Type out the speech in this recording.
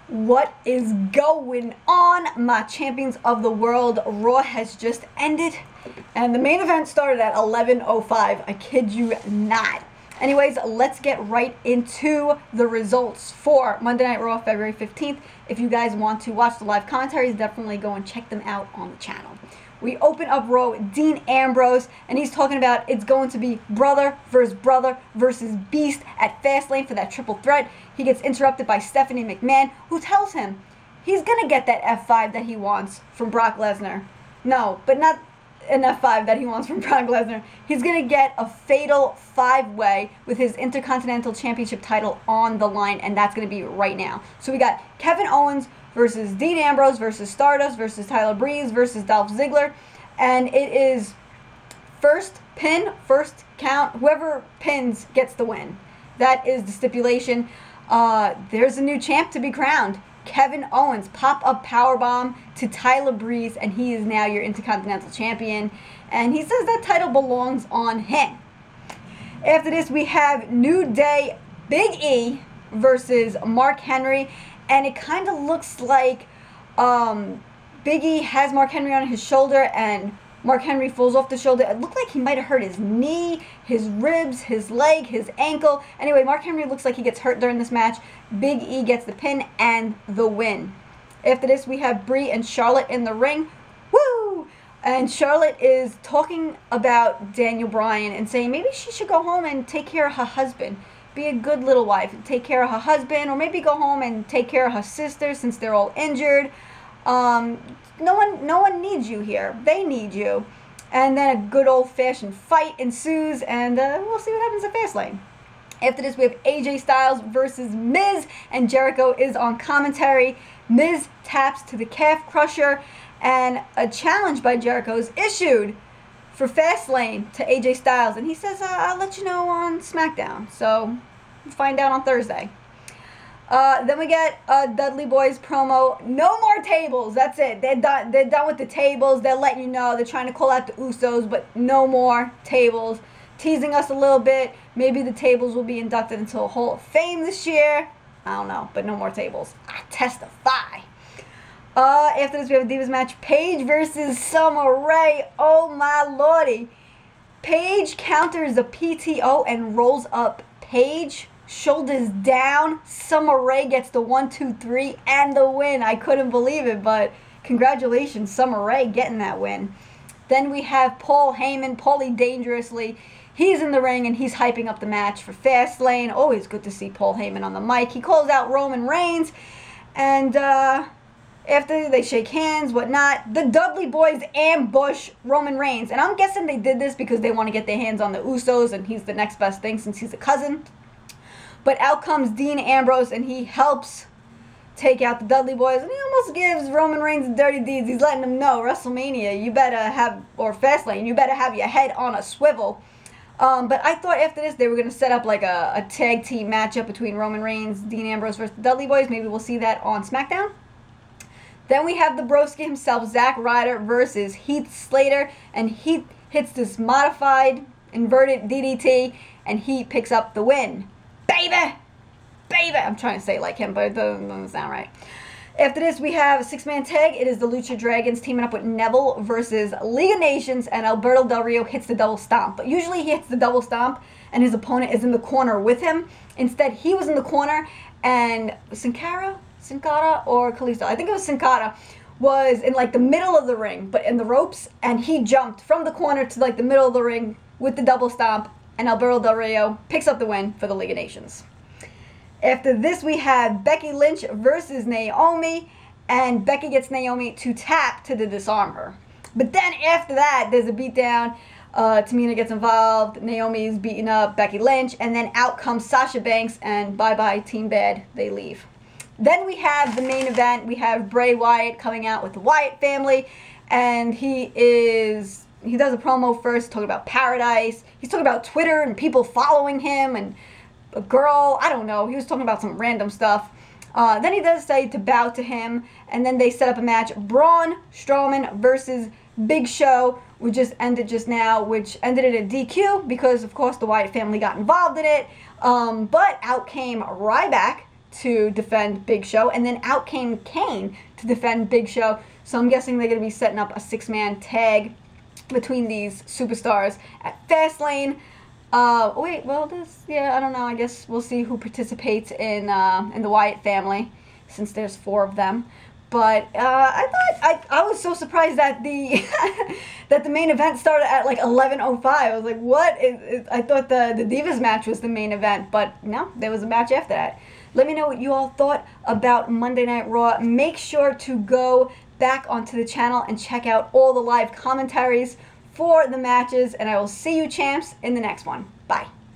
What is going on, my champions of the world? Raw has just ended and the main event started at 11:05. I kid you not. Anyways, let's get right into the results for Monday Night Raw, February 15th. If you guys want to watch the live commentaries, definitely go and check them out on the channel. We open up Raw with Dean Ambrose, and he's talking about it's going to be brother versus Beast at Fastlane for that triple threat. He gets interrupted by Stephanie McMahon, who tells him he's going to get that F5 that he wants from Brock Lesnar. No, but not an F5 that he wants from Brock Lesnar. He's going to get a fatal five-way with his Intercontinental Championship title on the line, and that's going to be right now. So we got Kevin Owens versus Dean Ambrose versus Stardust versus Tyler Breeze versus Dolph Ziggler, and it is first pin, first count. Whoever pins gets the win. That is the stipulation. There's a new champ to be crowned. Kevin Owens, pop-up powerbomb to Tyler Breeze, and he is now your Intercontinental Champion, and he says that title belongs on him. After this, we have New Day Big E versus Mark Henry, and it kind of looks like Big E has Mark Henry on his shoulder, and Mark Henry falls off the shoulder. It looked like he might have hurt his knee, his ribs, his leg, his ankle. Anyway, Mark Henry looks like he gets hurt during this match. Big E gets the pin and the win. After this, we have Brie and Charlotte in the ring. Woo! And Charlotte is talking about Daniel Bryan and saying maybe she should go home and take care of her husband. Be a good little wife. Take care of her husband, or maybe go home and take care of her sister since they're all injured. No one needs you here. They need you. And then a good old-fashioned fight ensues, and we'll see what happens at Fastlane. After this, we have AJ Styles versus Miz, and Jericho is on commentary. Miz taps to the calf crusher, and a challenge by Jericho is issued for Fastlane to AJ Styles, and he says, I'll let you know on SmackDown. So, we'll find out on Thursday. Then we get Dudley Boyz promo. No more tables. That's it. They're done. They're done with the tables. They're letting you know. They're trying to call out the Usos, but no more tables. Teasing us a little bit. Maybe the tables will be inducted into a Hall of Fame this year. I don't know, but no more tables. I testify. After this, we have a Divas match. Paige versus Summer Rae. Oh my lordy. Paige counters the PTO and rolls up Paige. Shoulders down. Summer Rae gets the 1, 2, 3 and the win. I couldn't believe it, but congratulations, Summer Rae, getting that win. Then we have Paul Heyman, Paulie Dangerously. He's in the ring and he's hyping up the match for Fastlane. Always good to see Paul Heyman on the mic. He calls out Roman Reigns, and after they shake hands, whatnot, the Dudley Boys ambush Roman Reigns. And I'm guessing they did this because they want to get their hands on the Usos, and he's the next best thing since he's a cousin. But out comes Dean Ambrose, and he helps take out the Dudley Boys, and he almost gives Roman Reigns the dirty deeds. He's letting him know, WrestleMania, you better have, or Fastlane, you better have your head on a swivel. But I thought after this they were going to set up like a tag team matchup between Roman Reigns, Dean Ambrose versus the Dudley Boys. Maybe we'll see that on SmackDown. Then we have the broski himself, Zack Ryder versus Heath Slater, and Heath hits this modified inverted DDT, and he picks up the win. Baby! Baby! I'm trying to say it like him, but it doesn't sound right. After this, we have a six-man tag. It is the Lucha Dragons teaming up with Neville versus League of Nations, and Alberto Del Rio hits the double stomp. But usually he hits the double stomp, and his opponent is in the corner with him. Instead, he was in the corner, and Sin Cara or Kalisto, I think it was Sin Cara, was in like the middle of the ring, but in the ropes, and he jumped from the corner to like the middle of the ring with the double stomp, and Alberto Del Rio picks up the win for the League of Nations. After this, we have Becky Lynch versus Naomi, and Becky gets Naomi to tap to disarm her. But then after that, there's a beatdown. Tamina gets involved. Naomi's beating up Becky Lynch, and then out comes Sasha Banks, and bye-bye, Team Bad. They leave. Then we have the main event. We have Bray Wyatt coming out with the Wyatt family, and he does a promo first, talking about Paradise. He's talking about Twitter and people following him, and a girl, I don't know. He was talking about some random stuff. Then he does say to bow to him, and then they set up a match. Braun Strowman versus Big Show, which just ended just now, which ended in a DQ because, of course, the Wyatt family got involved in it. But out came Ryback to defend Big Show, and then out came Kane to defend Big Show. So I'm guessing they're going to be setting up a 6-man tag between these superstars at Fastlane. Wait, well, yeah, I don't know. I guess we'll see who participates in the Wyatt family, since there's 4 of them. But I was so surprised that the that the main event started at like 11:05. I was like, what? I thought the Divas match was the main event, but no, there was a match after that. Let me know what you all thought about Monday Night Raw. Make sure to go back onto the channel and check out all the live commentaries for the matches, and I will see you champs in the next one. Bye.